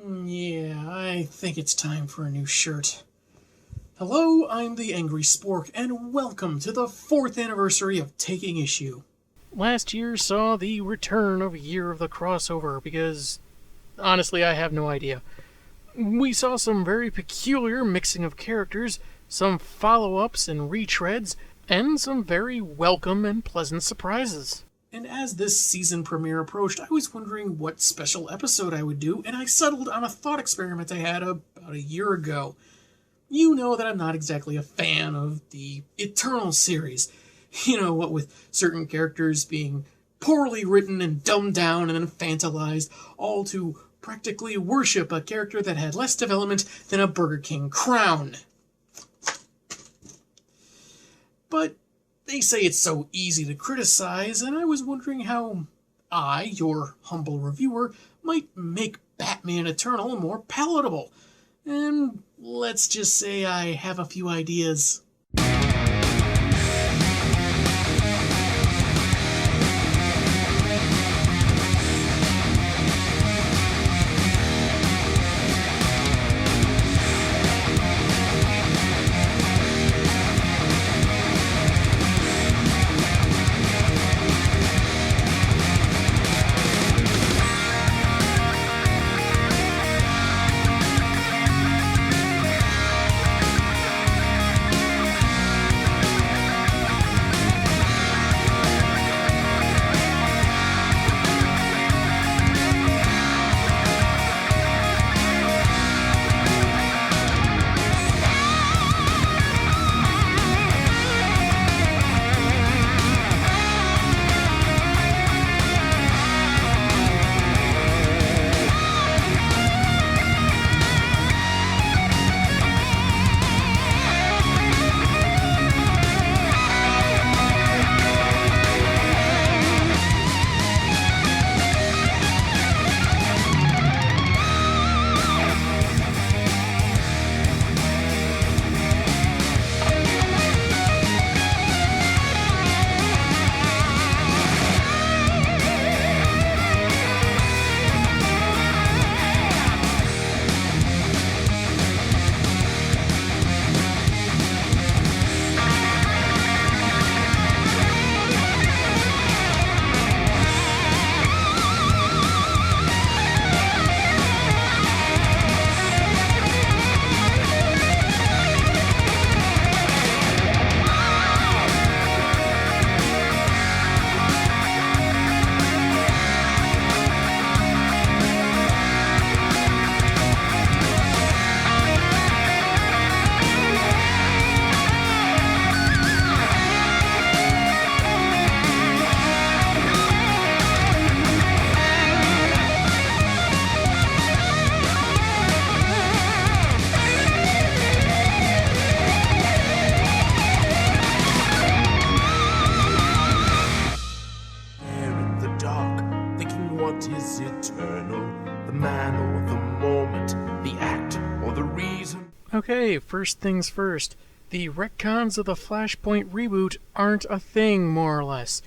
Yeah, I think it's time for a new shirt. Hello, I'm the Angry Spork, and welcome to the 4th anniversary of Taking Issue. Last year saw the return of Year of the Crossover because, honestly, I have no idea. We saw some very peculiar mixing of characters, some follow-ups and retreads, and some very welcome and pleasant surprises. And as this season premiere approached, I was wondering what special episode I would do, and I settled on a thought experiment I had about a year ago. You know that I'm not exactly a fan of the Eternal series. You know, what with certain characters being poorly written and dumbed down and infantilized, all to practically worship a character that had less development than a Burger King crown. But they say it's so easy to criticize, and I was wondering how I, your humble reviewer, might make Batman Eternal more palatable. And let's just say I have a few ideas. What is eternal? The man or the moment? The act or the reason? Okay, first things first. The retcons of the Flashpoint reboot aren't a thing, more or less.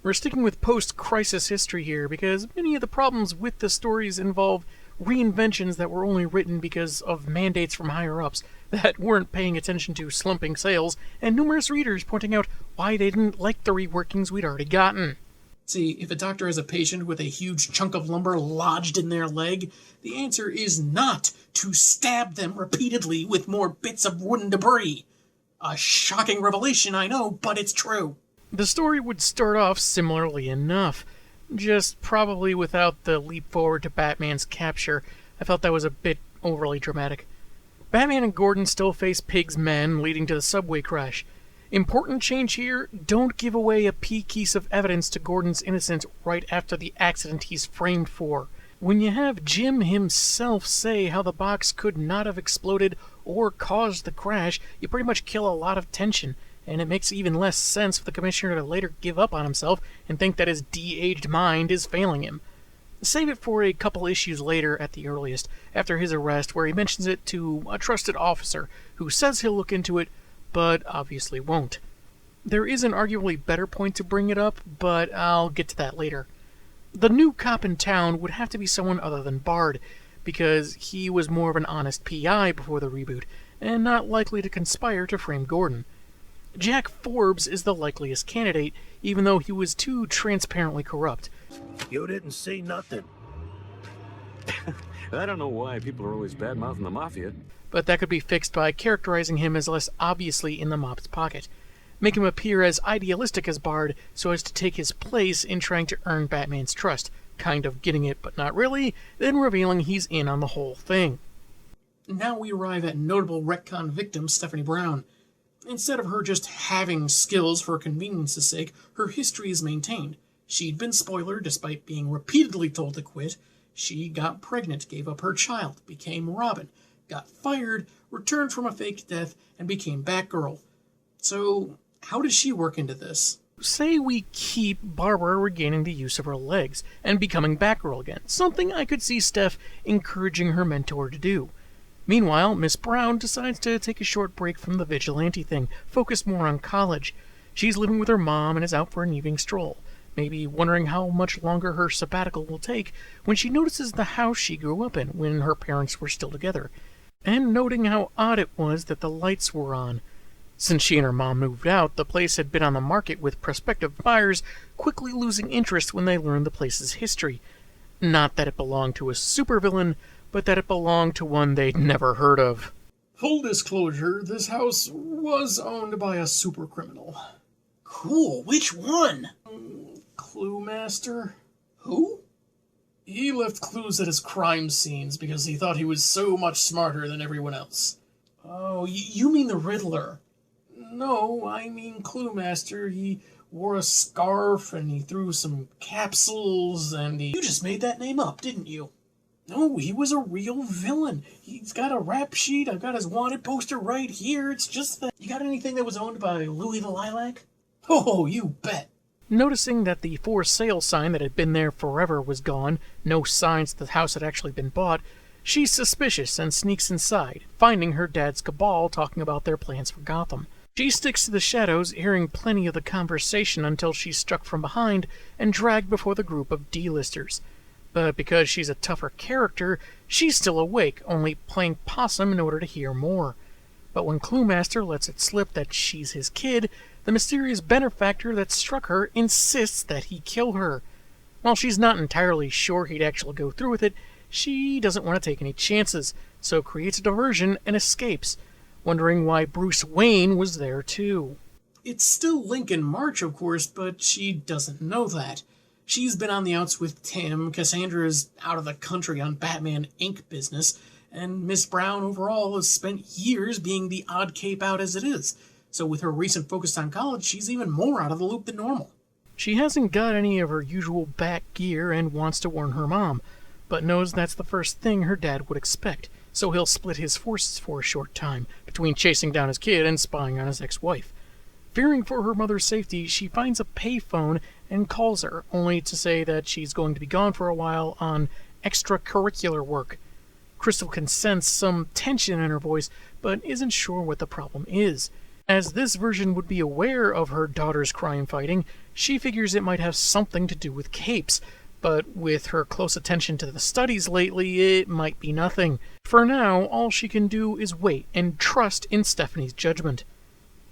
We're sticking with post-crisis history here because many of the problems with the stories involve reinventions that were only written because of mandates from higher-ups that weren't paying attention to slumping sales, and numerous readers pointing out why they didn't like the reworkings we'd already gotten. See, if a doctor has a patient with a huge chunk of lumber lodged in their leg, the answer is not to stab them repeatedly with more bits of wooden debris. A shocking revelation, I know, but it's true. The story would start off similarly enough, just probably without the leap forward to Batman's capture. I felt that was a bit overly dramatic. Batman and Gordon still face Pig's men, leading to the subway crash. Important change here, don't give away a piece of evidence to Gordon's innocence right after the accident he's framed for. When you have Jim himself say how the box could not have exploded or caused the crash, you pretty much kill a lot of tension, and it makes even less sense for the Commissioner to later give up on himself and think that his de-aged mind is failing him. Save it for a couple issues later at the earliest, after his arrest, where he mentions it to a trusted officer who says he'll look into it, but obviously won't. There is an arguably better point to bring it up, but I'll get to that later. The new cop in town would have to be someone other than Bard. because he was more of an honest PI before the reboot, and not likely to conspire to frame Gordon. Jack Forbes is the likeliest candidate, even though he was too transparently corrupt. You didn't see nothing. I don't know why people are always bad-mouthing the Mafia. But that could be fixed by characterizing him as less obviously in the mob's pocket. Make him appear as idealistic as Bard so as to take his place in trying to earn Batman's trust, kind of getting it but not really, then revealing he's in on the whole thing. Now we arrive at notable retcon victim Stephanie Brown. Instead of her just having skills for convenience's sake, her history is maintained. She'd been spoilered despite being repeatedly told to quit. She got pregnant, gave up her child, became Robin, got fired, returned from a fake death, and became Batgirl. So, how does she work into this? Say we keep Barbara regaining the use of her legs and becoming Batgirl again, something I could see Steph encouraging her mentor to do. Meanwhile, Miss Brown decides to take a short break from the vigilante thing, focus more on college. She's living with her mom and is out for an evening stroll, maybe wondering how much longer her sabbatical will take when she notices the house she grew up in when her parents were still together, and noting how odd it was that the lights were on. Since she and her mom moved out, the place had been on the market with prospective buyers quickly losing interest when they learned the place's history. Not that it belonged to a supervillain, but that it belonged to one they'd never heard of. Full disclosure, this house was owned by a super criminal. Cool, which one? Clue Master? Who? He left clues at his crime scenes because he thought he was so much smarter than everyone else. Oh, you mean the Riddler? No, I mean Clue Master. He wore a scarf and he threw some capsules and he... You just made that name up, didn't you? No, he was a real villain. He's got a rap sheet. I've got his wanted poster right here. It's just that... You got anything that was owned by Louis the Lilac? Oh, you bet. Noticing that the for sale sign that had been there forever was gone, no signs that the house had actually been bought, she's suspicious and sneaks inside, finding her dad's cabal talking about their plans for Gotham. She sticks to the shadows, hearing plenty of the conversation until she's struck from behind and dragged before the group of D-listers. But because she's a tougher character, she's still awake, only playing possum in order to hear more. But when Clue Master lets it slip that she's his kid, the mysterious benefactor that struck her insists that he kill her. While she's not entirely sure he'd actually go through with it, she doesn't want to take any chances, so creates a diversion and escapes, wondering why Bruce Wayne was there too. It's still Lincoln March, of course, but she doesn't know that. She's been on the outs with Tim, Cassandra's out of the country on Batman Inc. business, and Miss Brown overall has spent years being the odd cape out as it is. So with her recent focus on college, she's even more out of the loop than normal. She hasn't got any of her usual Bat gear and wants to warn her mom, but knows that's the first thing her dad would expect, so he'll split his forces for a short time, between chasing down his kid and spying on his ex-wife. Fearing for her mother's safety, she finds a payphone and calls her, only to say that she's going to be gone for a while on extracurricular work. Crystal can sense some tension in her voice, but isn't sure what the problem is. As this version would be aware of her daughter's crime fighting, she figures it might have something to do with capes, but with her close attention to the studies lately, it might be nothing. For now, all she can do is wait and trust in Stephanie's judgment.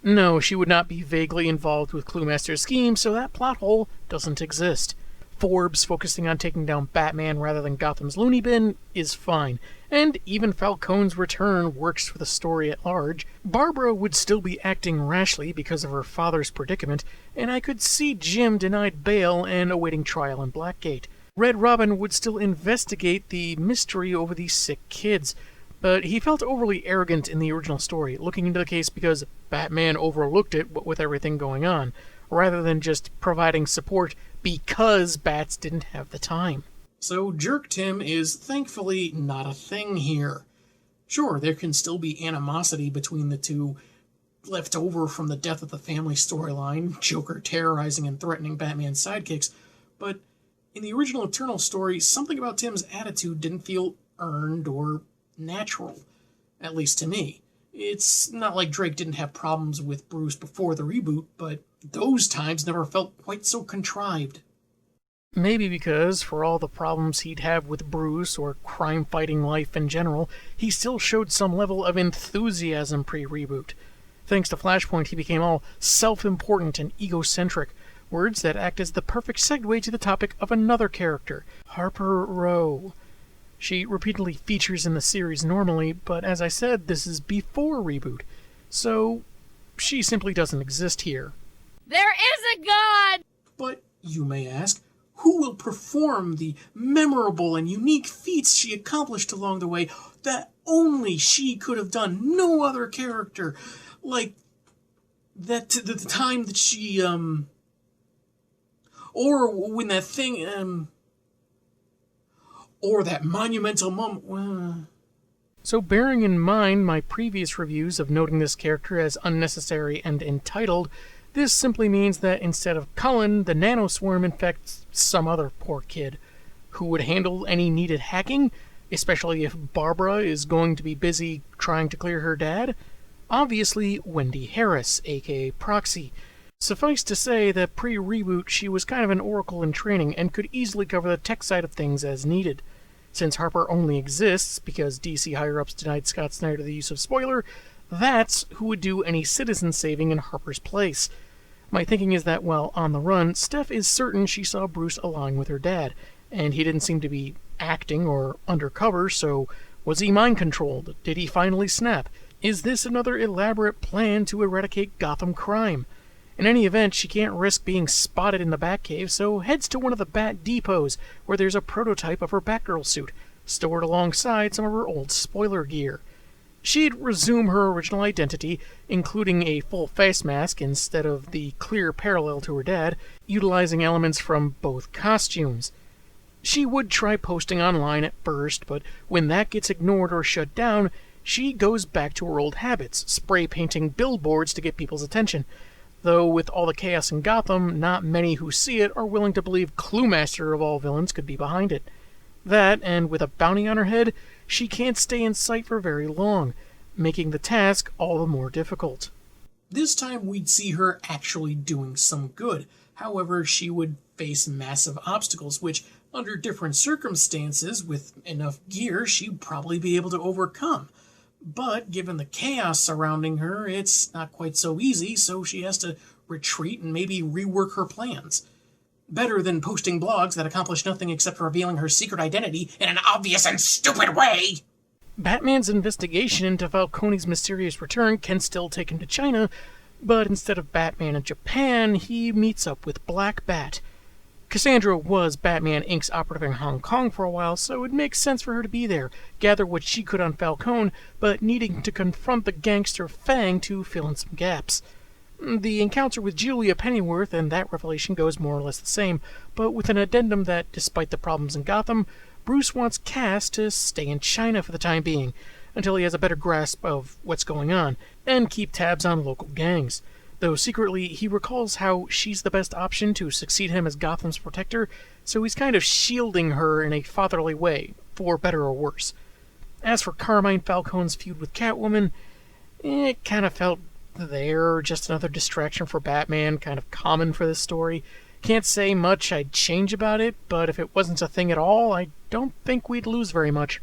No, she would not be vaguely involved with Clue Master's scheme, so that plot hole doesn't exist. Forbes focusing on taking down Batman rather than Gotham's loony bin is fine, and even Falcone's return works for the story at large. Barbara would still be acting rashly because of her father's predicament, and I could see Jim denied bail and awaiting trial in Blackgate. Red Robin would still investigate the mystery over these sick kids, but he felt overly arrogant in the original story, looking into the case because Batman overlooked it with everything going on, rather than just providing support because Bats didn't have the time. So Jerk Tim is thankfully not a thing here. Sure, there can still be animosity between the two, left over from the death of the family storyline, Joker terrorizing and threatening Batman's sidekicks, but in the original Eternal story, something about Tim's attitude didn't feel earned or natural, at least to me. It's not like Drake didn't have problems with Bruce before the reboot, but those times never felt quite so contrived. Maybe because, for all the problems he'd have with Bruce or crime-fighting life in general, he still showed some level of enthusiasm pre-reboot. Thanks to Flashpoint, he became all self-important and egocentric, words that act as the perfect segue to the topic of another character, Harper Row. She repeatedly features in the series normally, but as I said, this is before reboot, so she simply doesn't exist here. There is a God! But, you may ask, who will perform the memorable and unique feats she accomplished along the way that only she could have done, no other character? Like, that the time that she, or when that thing, or that monumental moment. So bearing in mind my previous reviews of noting this character as unnecessary and entitled, this simply means that instead of Cullen, the nanoswarm infects some other poor kid. Who would handle any needed hacking, especially if Barbara is going to be busy trying to clear her dad? Obviously, Wendy Harris, aka Proxy. Suffice to say that pre-reboot she was kind of an oracle in training and could easily cover the tech side of things as needed. Since Harper only exists because DC higher-ups denied Scott Snyder the use of spoiler, that's who would do any citizen saving in Harper's place. My thinking is that while on the run, Steph is certain she saw Bruce along with her dad, and he didn't seem to be acting or undercover, so was he mind-controlled? Did he finally snap? Is this another elaborate plan to eradicate Gotham crime? In any event, she can't risk being spotted in the Batcave, so heads to one of the Bat depots, where there's a prototype of her Batgirl suit, stored alongside some of her old spoiler gear. She'd resume her original identity, including a full face mask instead of the clear parallel to her dad, utilizing elements from both costumes. She would try posting online at first, but when that gets ignored or shut down, she goes back to her old habits, spray painting billboards to get people's attention. Though with all the chaos in Gotham, not many who see it are willing to believe Cluemaster of all villains could be behind it. That, and with a bounty on her head, she can't stay in sight for very long, making the task all the more difficult. This time we'd see her actually doing some good. However, she would face massive obstacles, which, under different circumstances, with enough gear, she'd probably be able to overcome. But given the chaos surrounding her, it's not quite so easy, so she has to retreat and maybe rework her plans. Better than posting blogs that accomplish nothing except revealing her secret identity in an obvious and stupid way. Batman's investigation into Falcone's mysterious return can still take him to China, but instead of Batman in Japan, he meets up with Black Bat. Cassandra was Batman Inc.'s operative in Hong Kong for a while, so it makes sense for her to be there, gather what she could on Falcone, but needing to confront the gangster Fang to fill in some gaps. The encounter with Julia Pennyworth and that revelation goes more or less the same, but with an addendum that, despite the problems in Gotham, Bruce wants Cass to stay in China for the time being, until he has a better grasp of what's going on, and keep tabs on local gangs. Though secretly he recalls how she's the best option to succeed him as Gotham's protector, so he's kind of shielding her in a fatherly way, for better or worse. As for Carmine Falcone's feud with Catwoman, it kind of felt there, just another distraction for Batman, kind of common for this story. Can't say much I'd change about it, but if it wasn't a thing at all, I don't think we'd lose very much.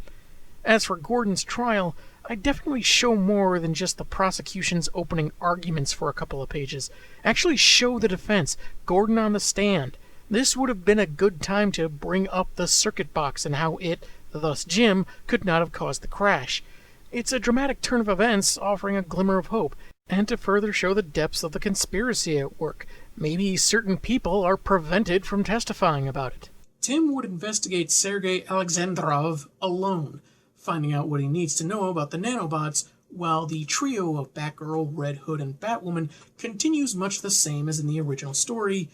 As for Gordon's trial, I'd definitely show more than just the prosecution's opening arguments for a couple of pages. Actually show the defense, Gordon on the stand. This would have been a good time to bring up the circuit box and how it, thus Jim, could not have caused the crash. It's a dramatic turn of events, offering a glimmer of hope, and to further show the depths of the conspiracy at work. Maybe certain people are prevented from testifying about it. Tim would investigate Sergei Alexandrov alone, finding out what he needs to know about the nanobots, while the trio of Batgirl, Red Hood, and Batwoman continues much the same as in the original story,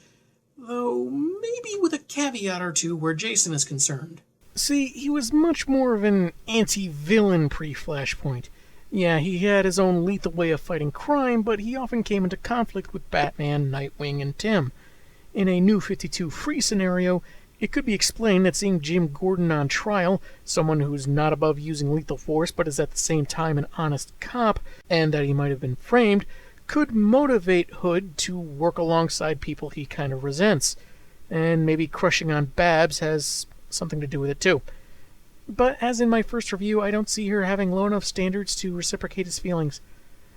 though maybe with a caveat or two where Jason is concerned. See, he was much more of an anti-villain pre-Flashpoint. Yeah, he had his own lethal way of fighting crime, but he often came into conflict with Batman, Nightwing, and Tim. In a New 52 free scenario, it could be explained that seeing Jim Gordon on trial, someone who's not above using lethal force but is at the same time an honest cop, and that he might have been framed, could motivate Hood to work alongside people he kind of resents. and maybe crushing on Babs has something to do with it too. But as in my first review, I don't see her having low enough standards to reciprocate his feelings.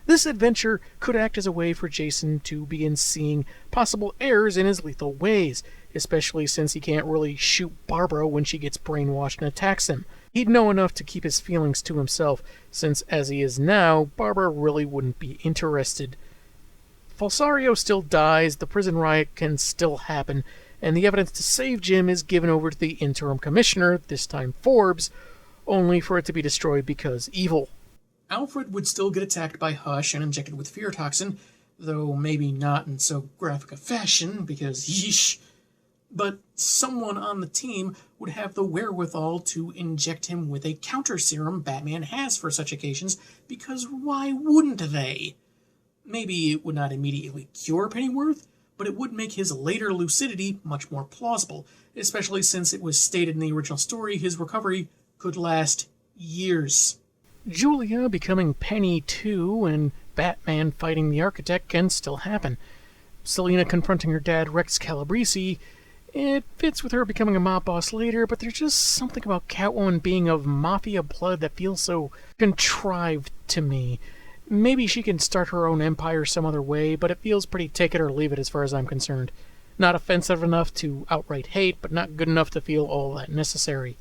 This adventure could act as a way for Jason to begin seeing possible errors in his lethal ways, especially since he can't really shoot Barbara when she gets brainwashed and attacks him. He'd know enough to keep his feelings to himself, since as he is now, Barbara really wouldn't be interested. Falsario still dies, the prison riot can still happen, and the evidence to save Jim is given over to the interim commissioner, this time Forbes, only for it to be destroyed because evil. Alfred would still get attacked by Hush and injected with fear toxin, though maybe not in so graphic a fashion, because yeesh. But someone on the team would have the wherewithal to inject him with a counter serum Batman has for such occasions, because why wouldn't they? Maybe it would not immediately cure Pennyworth, but it would make his later lucidity much more plausible, especially since it was stated in the original story his recovery could last years. Julia becoming Penny too, and Batman fighting the Architect can still happen. Selina confronting her dad Rex Calabrese, it fits with her becoming a mob boss later, but there's just something about Catwoman being of mafia blood that feels so contrived to me. Maybe she can start her own empire some other way, but it feels pretty take it or leave it as far as I'm concerned. Not offensive enough to outright hate, but not good enough to feel all that necessary.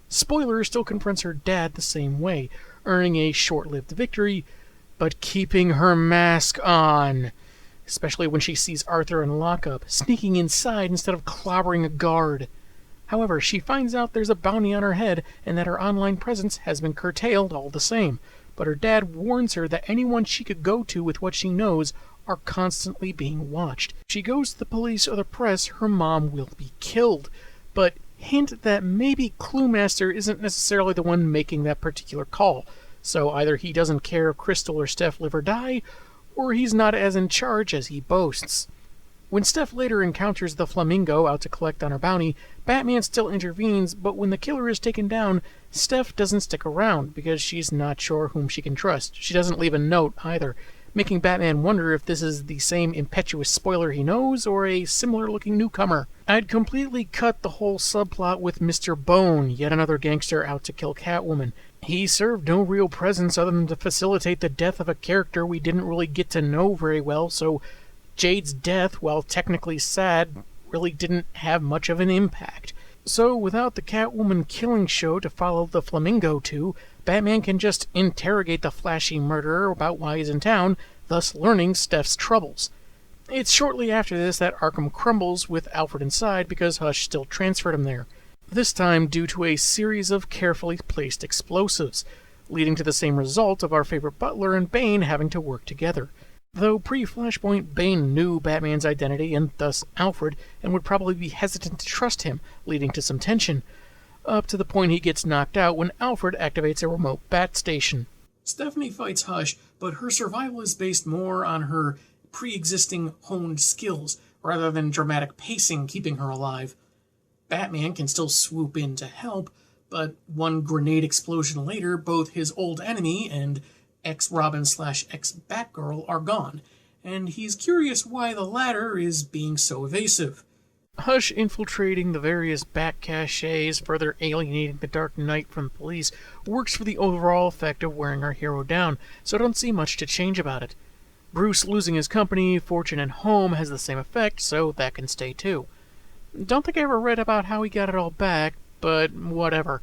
Spoiler still confronts her dad the same way, earning a short-lived victory, but keeping her mask on. Especially when she sees Arthur in lockup, sneaking inside instead of clobbering a guard. However, she finds out there's a bounty on her head and that her online presence has been curtailed all the same, but her dad warns her that anyone she could go to with what she knows are constantly being watched. If she goes to the police or the press, her mom will be killed, but hint that maybe Cluemaster isn't necessarily the one making that particular call, so either he doesn't care if Crystal or Steph live or die, or he's not as in charge as he boasts. When Steph later encounters the Flamingo out to collect on her bounty, Batman still intervenes, but when the killer is taken down, Steph doesn't stick around because she's not sure whom she can trust. She doesn't leave a note either, making Batman wonder if this is the same impetuous spoiler he knows or a similar-looking newcomer. I'd completely cut the whole subplot with Mr. Bone, yet another gangster out to kill Catwoman. He served no real presence other than to facilitate the death of a character we didn't really get to know very well, so Jade's death, while technically sad, really didn't have much of an impact. So without the Catwoman killing show to follow the Flamingo to, Batman can just interrogate the flashy murderer about why he's in town, thus learning Steph's troubles. It's shortly after this that Arkham crumbles with Alfred inside because Hush still transferred him there. This time due to a series of carefully placed explosives, leading to the same result of our favorite Butler and Bane having to work together. Though pre-Flashpoint, Bane knew Batman's identity and thus Alfred, and would probably be hesitant to trust him, leading to some tension, up to the point he gets knocked out when Alfred activates a remote bat station. Stephanie fights Hush, but her survival is based more on her pre-existing honed skills, rather than dramatic pacing keeping her alive. Batman can still swoop in to help, but one grenade explosion later, both his old enemy and ex-Robin/ex-Batgirl are gone, and he's curious why the latter is being so evasive. Hush infiltrating the various Bat caches, further alienating the Dark Knight from the police, works for the overall effect of wearing our hero down, so I don't see much to change about it. Bruce losing his company, fortune, and home has the same effect, so that can stay too. Don't think I ever read about how he got it all back, but whatever.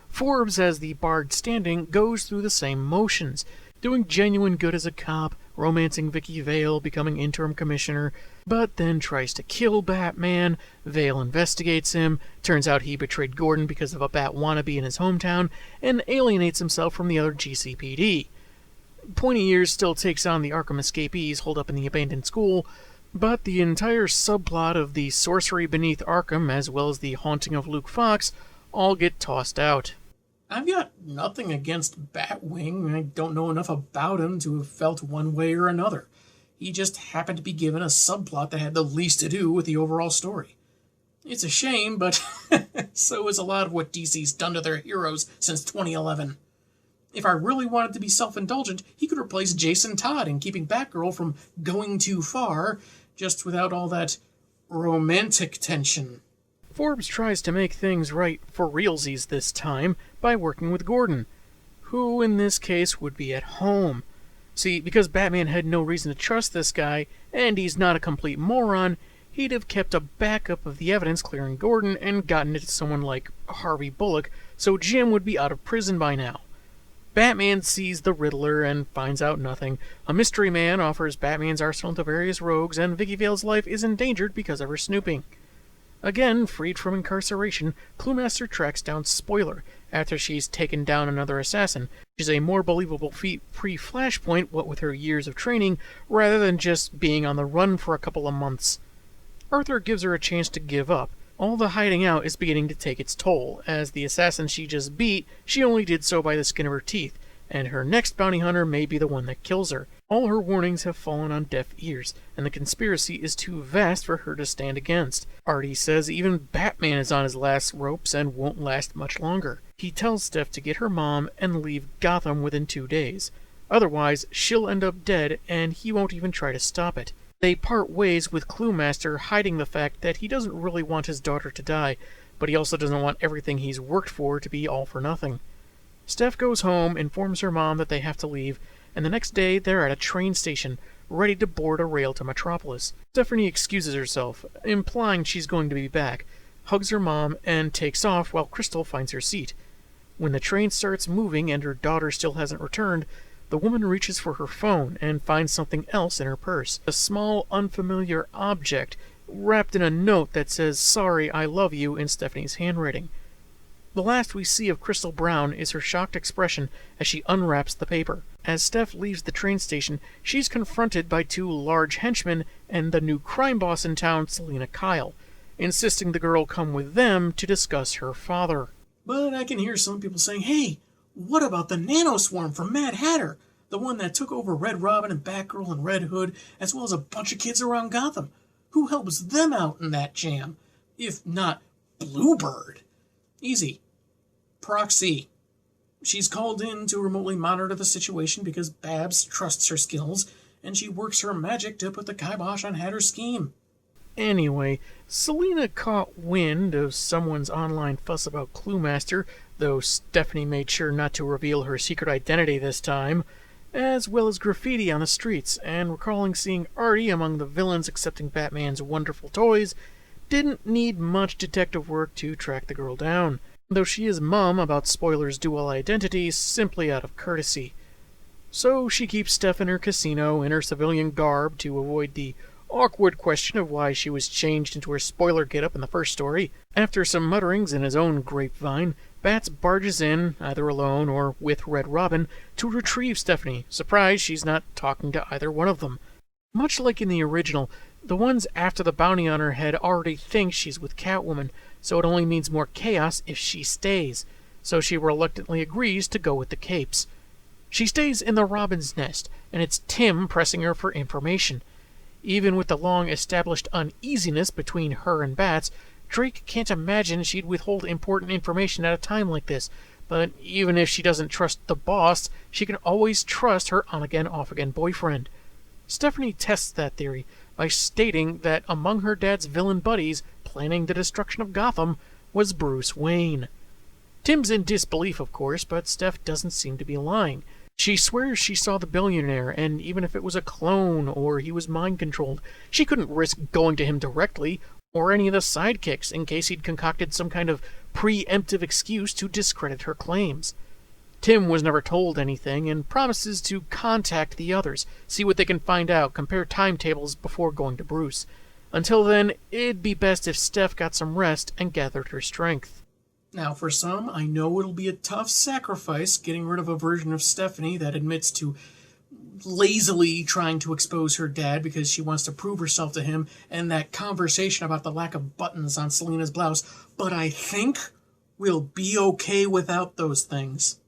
Forbes, as the Bard standing, goes through the same motions, doing genuine good as a cop, romancing Vicky Vale, becoming interim commissioner, but then tries to kill Batman. Vale investigates him, turns out he betrayed Gordon because of a Bat wannabe in his hometown, and alienates himself from the other GCPD. Pointy Ears still takes on the Arkham escapees holed up in the abandoned school, but the entire subplot of the sorcery beneath Arkham, as well as the haunting of Luke Fox, all get tossed out. I've got nothing against Batwing. I don't know enough about him to have felt one way or another. He just happened to be given a subplot that had the least to do with the overall story. It's a shame, but so is a lot of what DC's done to their heroes since 2011. If I really wanted to be self-indulgent, he could replace Jason Todd in keeping Batgirl from going too far, just without all that romantic tension. Forbes tries to make things right for realsies this time by working with Gordon, who in this case would be at home. See, because Batman had no reason to trust this guy, and he's not a complete moron, he'd have kept a backup of the evidence clearing Gordon and gotten it to someone like Harvey Bullock, so Jim would be out of prison by now. Batman sees the Riddler and finds out nothing. A mystery man offers Batman's arsenal to various rogues, and Vicky Vale's life is endangered because of her snooping. Again, freed from incarceration, Cluemaster tracks down Spoiler after she's taken down another assassin, which is a more believable feat pre-Flashpoint, what with her years of training, rather than just being on the run for a couple of months. Arthur gives her a chance to give up. All the hiding out is beginning to take its toll, as the assassin she just beat, she only did so by the skin of her teeth, and her next bounty hunter may be the one that kills her. All her warnings have fallen on deaf ears, and the conspiracy is too vast for her to stand against. Artie says even Batman is on his last ropes and won't last much longer. He tells Steph to get her mom and leave Gotham within 2 days. Otherwise, she'll end up dead, and he won't even try to stop it. They part ways with Cluemaster hiding the fact that he doesn't really want his daughter to die, but he also doesn't want everything he's worked for to be all for nothing. Steph goes home, informs her mom that they have to leave, and the next day they're at a train station, ready to board a rail to Metropolis. Stephanie excuses herself, implying she's going to be back, hugs her mom, and takes off while Crystal finds her seat. When the train starts moving and her daughter still hasn't returned, the woman reaches for her phone and finds something else in her purse. A small, unfamiliar object, wrapped in a note that says, "Sorry, I love you," in Stephanie's handwriting. The last we see of Crystal Brown is her shocked expression as she unwraps the paper. As Steph leaves the train station, she's confronted by 2 large henchmen and the new crime boss in town, Selina Kyle, insisting the girl come with them to discuss her father. But I can hear some people saying, hey, what about the nanoswarm from Mad Hatter? The one that took over Red Robin and Batgirl and Red Hood, as well as a bunch of kids around Gotham. Who helps them out in that jam? If not Bluebird. Easy. Proxy. She's called in to remotely monitor the situation because Babs trusts her skills, and she works her magic to put the kibosh on Hatter's scheme. Anyway, Selina caught wind of someone's online fuss about Cluemaster, though Stephanie made sure not to reveal her secret identity this time, as well as graffiti on the streets, and recalling seeing Artie among the villains accepting Batman's wonderful toys, didn't need much detective work to track the girl down, though she is mum about Spoiler's dual identity simply out of courtesy. So she keeps Steph in her casino in her civilian garb to avoid the awkward question of why she was changed into her Spoiler getup in the first story. After some mutterings in his own grapevine, Bats barges in, either alone or with Red Robin, to retrieve Stephanie, surprised she's not talking to either one of them. Much like in the original, the ones after the bounty on her head already think she's with Catwoman, so it only means more chaos if she stays, so she reluctantly agrees to go with the Capes. She stays in the Robin's nest, and it's Tim pressing her for information. Even with the long-established uneasiness between her and Bats, Drake can't imagine she'd withhold important information at a time like this, but even if she doesn't trust the boss, she can always trust her on-again, off-again boyfriend. Stephanie tests that theory by stating that among her dad's villain buddies planning the destruction of Gotham was Bruce Wayne. Tim's in disbelief, of course, but Steph doesn't seem to be lying. She swears she saw the billionaire, and even if it was a clone or he was mind-controlled, she couldn't risk going to him directly, or any of the sidekicks, in case he'd concocted some kind of preemptive excuse to discredit her claims. Tim was never told anything and promises to contact the others, see what they can find out, compare timetables before going to Bruce. Until then, it'd be best if Steph got some rest and gathered her strength. Now, for some, I know it'll be a tough sacrifice getting rid of a version of Stephanie that admits to lazily trying to expose her dad because she wants to prove herself to him, and that conversation about the lack of buttons on Selina's blouse, but I think we'll be okay without those things.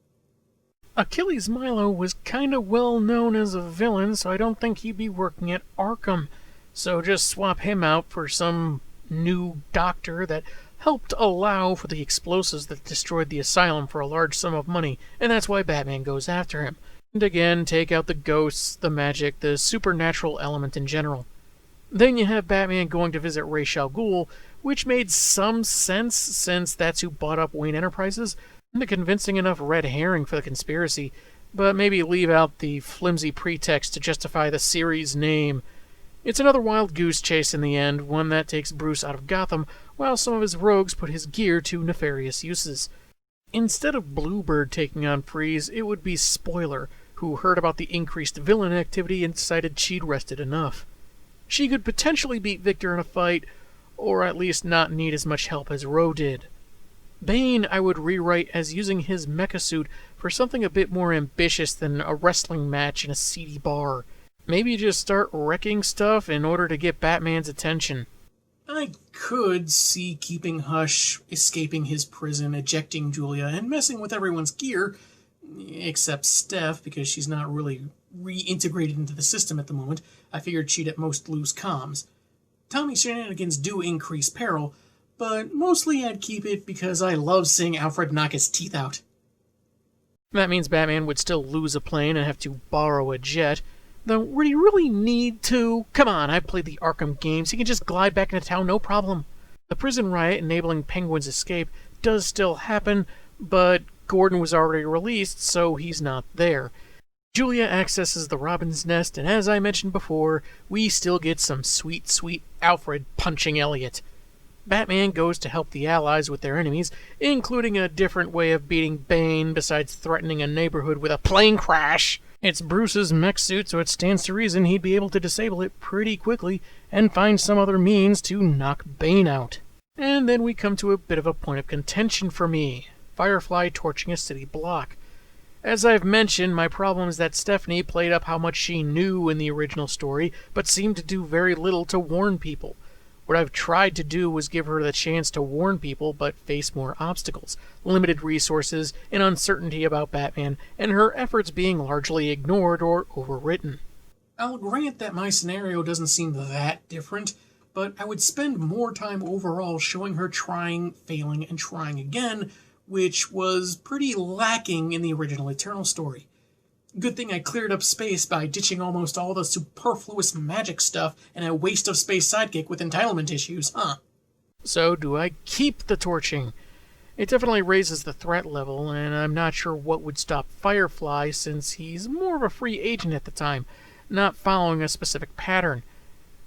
Achilles Milo was kinda well known as a villain, so I don't think he'd be working at Arkham. So just swap him out for some new doctor that helped allow for the explosives that destroyed the asylum for a large sum of money, and that's why Batman goes after him. And again, take out the ghosts, the magic, the supernatural element in general. Then you have Batman going to visit Ra's al Ghul, which made some sense since that's who bought up Wayne Enterprises, and a convincing enough red herring for the conspiracy, but maybe leave out the flimsy pretext to justify the series' name. It's another wild goose chase in the end, one that takes Bruce out of Gotham, while some of his rogues put his gear to nefarious uses. Instead of Bluebird taking on Freeze, it would be Spoiler, who heard about the increased villain activity and decided she'd rested enough. She could potentially beat Victor in a fight, or at least not need as much help as Ro did. Bane I would rewrite as using his mecha suit for something a bit more ambitious than a wrestling match in a seedy bar. Maybe just start wrecking stuff in order to get Batman's attention. I could see keeping Hush, escaping his prison, ejecting Julia, and messing with everyone's gear, except Steph, because she's not really reintegrated into the system at the moment. I figured she'd at most lose comms. Tommy's shenanigans do increase peril, but mostly I'd keep it because I love seeing Alfred knock his teeth out. That means Batman would still lose a plane and have to borrow a jet. Though, would he really need to? Come on, I've played the Arkham games. He can just glide back into town, no problem. The prison riot enabling Penguin's escape does still happen, but Gordon was already released, so he's not there. Julia accesses the Robin's Nest, and as I mentioned before, we still get some sweet, sweet Alfred punching Elliot. Batman goes to help the Allies with their enemies, including a different way of beating Bane besides threatening a neighborhood with a plane crash. It's Bruce's mech suit, so it stands to reason he'd be able to disable it pretty quickly and find some other means to knock Bane out. And then we come to a bit of a point of contention for me. Firefly torching a city block. As I've mentioned, my problem is that Stephanie played up how much she knew in the original story, but seemed to do very little to warn people. What I've tried to do was give her the chance to warn people, but face more obstacles, limited resources, and uncertainty about Batman, and her efforts being largely ignored or overwritten. I'll grant that my scenario doesn't seem that different, but I would spend more time overall showing her trying, failing, and trying again, which was pretty lacking in the original Eternal story. Good thing I cleared up space by ditching almost all the superfluous magic stuff and a waste of space sidekick with entitlement issues, huh? So do I keep the torching? It definitely raises the threat level, and I'm not sure what would stop Firefly since he's more of a free agent at the time, not following a specific pattern.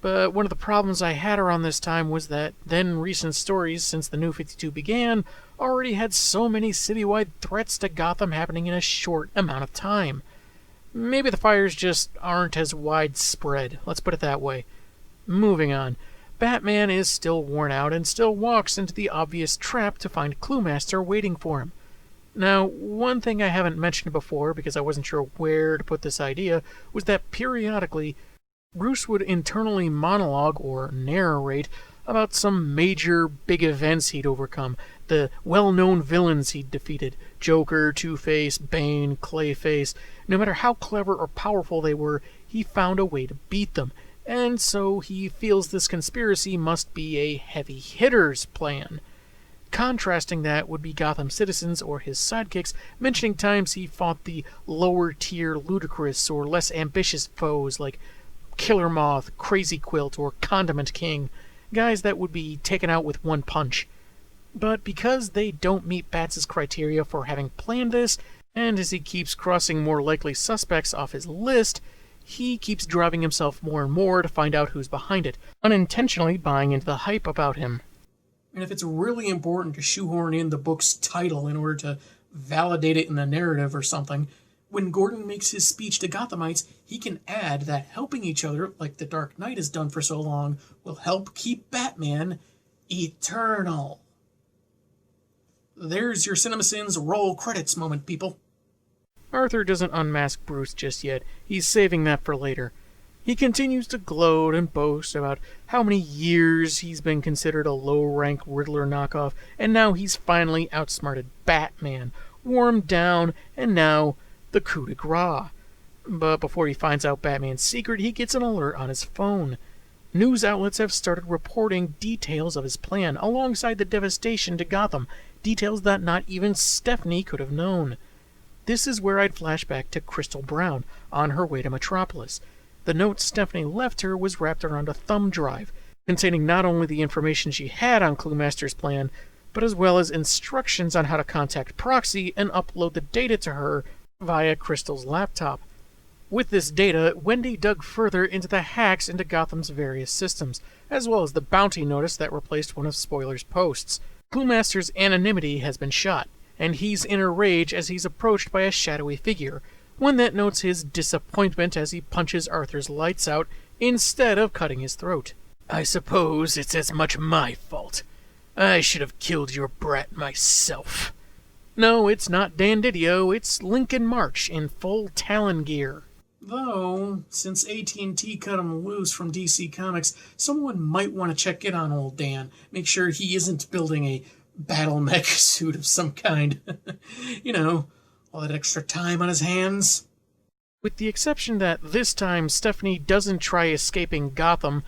But one of the problems I had around this time was that then recent stories since the New 52 began already had so many citywide threats to Gotham happening in a short amount of time. Maybe the fires just aren't as widespread, let's put it that way. Moving on. Batman is still worn out and still walks into the obvious trap to find Cluemaster waiting for him. Now, one thing I haven't mentioned before, because I wasn't sure where to put this idea, was that periodically, Bruce would internally monologue or narrate about some major big events he'd overcome, the well-known villains he'd defeated, Joker, Two-Face, Bane, Clayface. No matter how clever or powerful they were, he found a way to beat them, and so he feels this conspiracy must be a heavy hitter's plan. Contrasting that would be Gotham citizens or his sidekicks mentioning times he fought the lower-tier ludicrous or less ambitious foes like Killer Moth, Crazy Quilt, or Condiment King, guys that would be taken out with one punch. But because they don't meet Bats' criteria for having planned this, and as he keeps crossing more likely suspects off his list, he keeps driving himself more and more to find out who's behind it, unintentionally buying into the hype about him. And if it's really important to shoehorn in the book's title in order to validate it in the narrative or something, when Gordon makes his speech to Gothamites, he can add that helping each other, like the Dark Knight has done for so long, will help keep Batman eternal. There's your CinemaSins roll credits moment, people. Arthur doesn't unmask Bruce just yet. He's saving that for later. He continues to gloat and boast about how many years he's been considered a low-rank Riddler knockoff, and now he's finally outsmarted Batman, wore him down, and now the coup de grace. But before he finds out Batman's secret, he gets an alert on his phone. News outlets have started reporting details of his plan, alongside the devastation to Gotham, details that not even Stephanie could have known. This is where I'd flash back to Crystal Brown on her way to Metropolis. The note Stephanie left her was wrapped around a thumb drive, containing not only the information she had on Cluemaster's plan, but as well as instructions on how to contact Proxy and upload the data to her via Crystal's laptop. With this data, Wendy dug further into the hacks into Gotham's various systems, as well as the bounty notice that replaced one of Spoiler's posts. Cluemaster's anonymity has been shot, and he's in a rage as he's approached by a shadowy figure, one that notes his disappointment as he punches Arthur's lights out instead of cutting his throat. "I suppose it's as much my fault. I should have killed your brat myself." No, it's not Dan Didio, it's Lincoln March in full Talon gear. Though, since AT&T cut him loose from DC Comics, someone might want to check in on old Dan, make sure he isn't building a battle mech suit of some kind. You know, all that extra time on his hands. With the exception that this time Stephanie doesn't try escaping Gotham,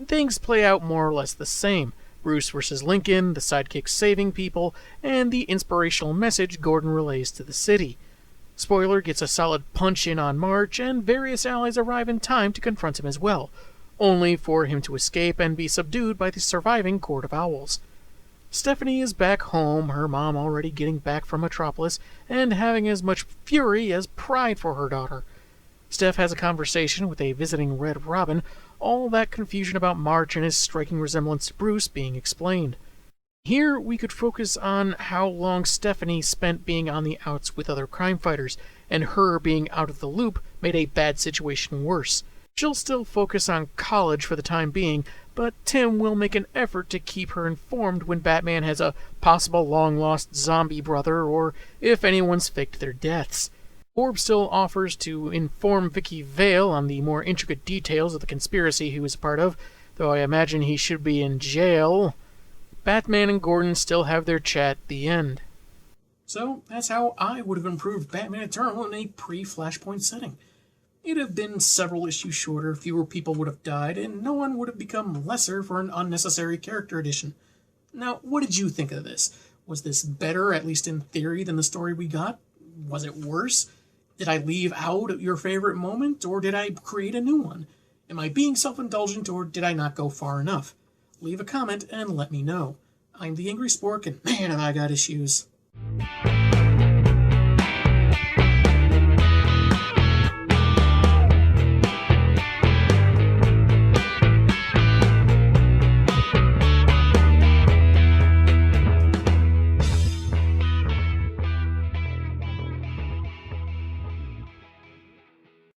things play out more or less the same. Bruce versus Lincoln, the sidekicks saving people, and the inspirational message Gordon relays to the city. Spoiler gets a solid punch in on March, and various allies arrive in time to confront him as well, only for him to escape and be subdued by the surviving Court of Owls. Stephanie is back home, her mom already getting back from Metropolis, and having as much fury as pride for her daughter. Steph has a conversation with a visiting Red Robin, all that confusion about March and his striking resemblance to Bruce being explained. Here, we could focus on how long Stephanie spent being on the outs with other crime fighters, and her being out of the loop made a bad situation worse. She'll still focus on college for the time being, but Tim will make an effort to keep her informed when Batman has a possible long-lost zombie brother, or if anyone's faked their deaths. Orb still offers to inform Vicky Vale on the more intricate details of the conspiracy he was a part of, though I imagine he should be in jail. Batman and Gordon still have their chat at the end. So, that's how I would have improved Batman Eternal in a pre-Flashpoint setting. It'd have been several issues shorter, fewer people would have died, and no one would have become lesser for an unnecessary character addition. Now, what did you think of this? Was this better, at least in theory, than the story we got? Was it worse? Did I leave out your favorite moment, or did I create a new one? Am I being self-indulgent, or did I not go far enough? Leave a comment and let me know. I'm the Angry Spork, and man, have I got issues.